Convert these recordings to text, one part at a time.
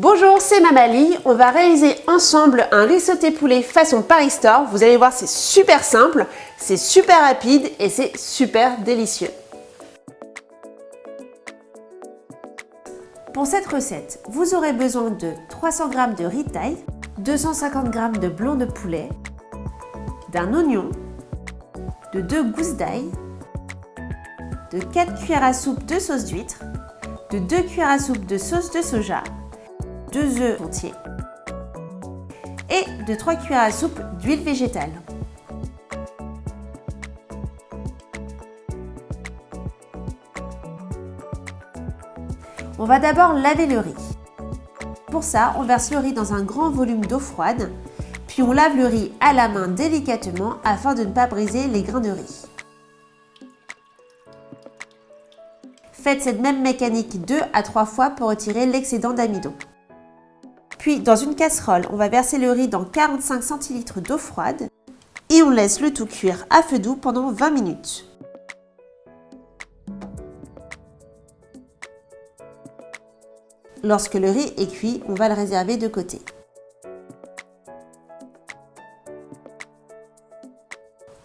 Bonjour, c'est Mamali. On va réaliser ensemble un riz sauté poulet façon Paris Store. Vous allez voir, c'est super simple, c'est super rapide et c'est super délicieux. Pour cette recette, vous aurez besoin de 300 g de riz thaï, 250 g de blanc de poulet, d'un oignon, de 2 gousses d'ail, de 4 cuillères à soupe de sauce d'huître, de 2 cuillères à soupe de sauce de soja, 2 œufs entiers et de 3 cuillères à soupe d'huile végétale. On va d'abord laver le riz. Pour ça, on verse le riz dans un grand volume d'eau froide, puis on lave le riz à la main délicatement afin de ne pas briser les grains de riz. Faites cette même mécanique 2 à 3 fois pour retirer l'excédent d'amidon. Puis, dans une casserole, on va verser le riz dans 45 cl d'eau froide et on laisse le tout cuire à feu doux pendant 20 minutes. Lorsque le riz est cuit, on va le réserver de côté.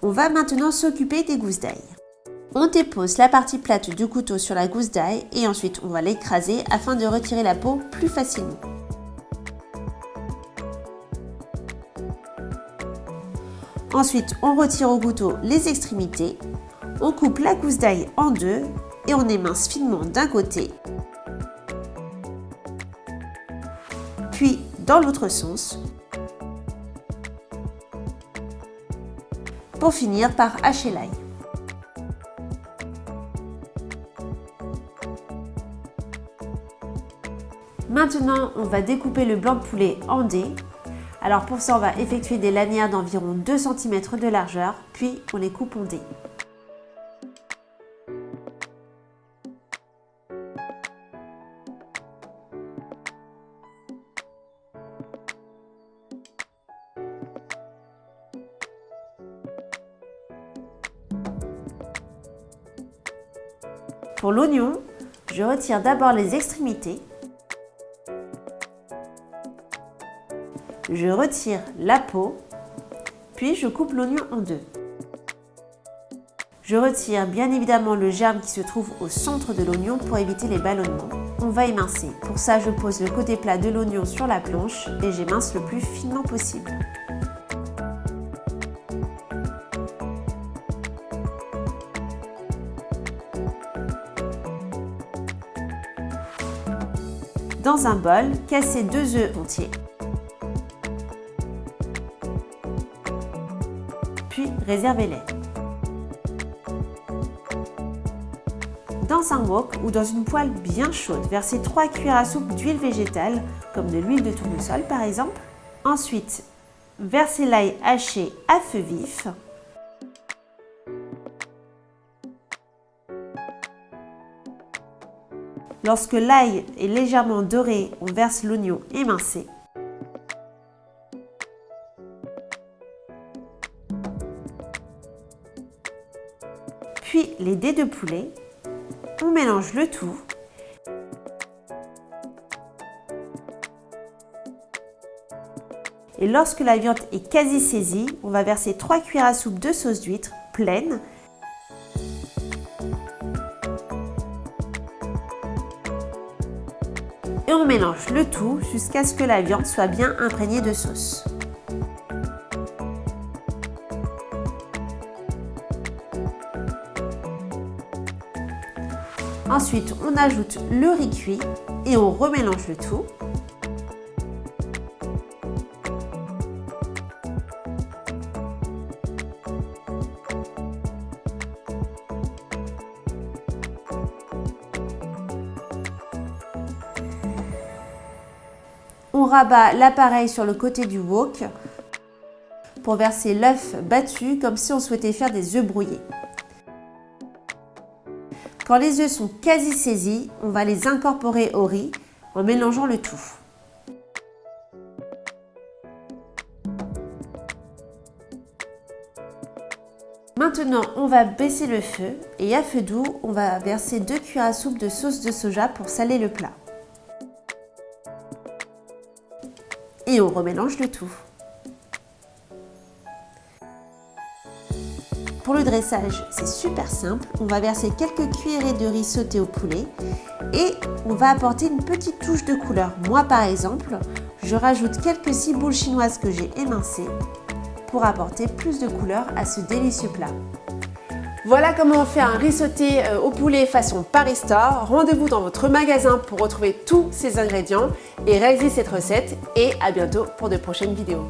On va maintenant s'occuper des gousses d'ail. On dépose la partie plate du couteau sur la gousse d'ail et ensuite on va l'écraser afin de retirer la peau plus facilement. Ensuite, on retire au couteau les extrémités, on coupe la gousse d'ail en deux et on émince finement d'un côté, puis dans l'autre sens, pour finir par hacher l'ail. Maintenant, on va découper le blanc de poulet en dés. Alors pour ça, on va effectuer des lanières d'environ 2 cm de largeur, puis on les coupe en dés. Pour l'oignon, je retire d'abord les extrémités. Je retire la peau, puis je coupe l'oignon en deux. Je retire bien évidemment le germe qui se trouve au centre de l'oignon pour éviter les ballonnements. On va émincer. Pour ça, je pose le côté plat de l'oignon sur la planche et j'émince le plus finement possible. Dans un bol, cassez 2 œufs entiers. Puis réservez-les. Dans un wok ou dans une poêle bien chaude, versez 3 cuillères à soupe d'huile végétale, comme de l'huile de tournesol par exemple. Ensuite, versez l'ail haché à feu vif. Lorsque l'ail est légèrement doré, on verse l'oignon émincé. Puis les dés de poulet, on mélange le tout. Et lorsque la viande est quasi saisie, on va verser 3 cuillères à soupe de sauce d'huître pleine. Et on mélange le tout jusqu'à ce que la viande soit bien imprégnée de sauce. Ensuite, on ajoute le riz cuit et on remélange le tout. On rabat l'appareil sur le côté du wok pour verser l'œuf battu comme si on souhaitait faire des œufs brouillés. Quand les œufs sont quasi saisis, on va les incorporer au riz en mélangeant le tout. Maintenant, on va baisser le feu et à feu doux, on va verser 2 cuillères à soupe de sauce de soja pour saler le plat. et on remélange le tout. Pour le dressage, c'est super simple. On va verser quelques cuillerées de riz sauté au poulet et on va apporter une petite touche de couleur. Moi par exemple, je rajoute quelques ciboules chinoises que j'ai émincées pour apporter plus de couleur à ce délicieux plat. Voilà comment on fait un riz sauté au poulet façon Paris Store. Rendez-vous dans votre magasin pour retrouver tous ces ingrédients et réaliser cette recette. Et à bientôt pour de prochaines vidéos.